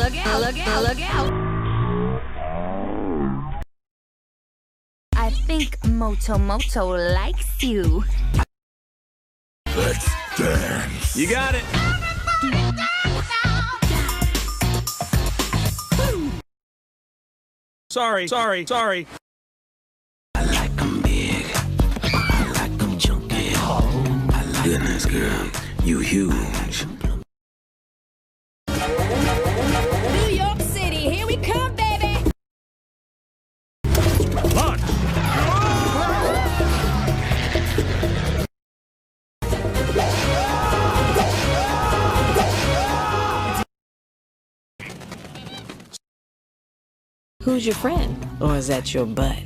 look out, look out, look out. I think Moto Moto likes you. Let's dance. You got it. Sorry. I like them big. I like them chunky. I like goodness, girl, you huge. New York City, here we come, baby. Launch. Who's your friend? Or is that your butt?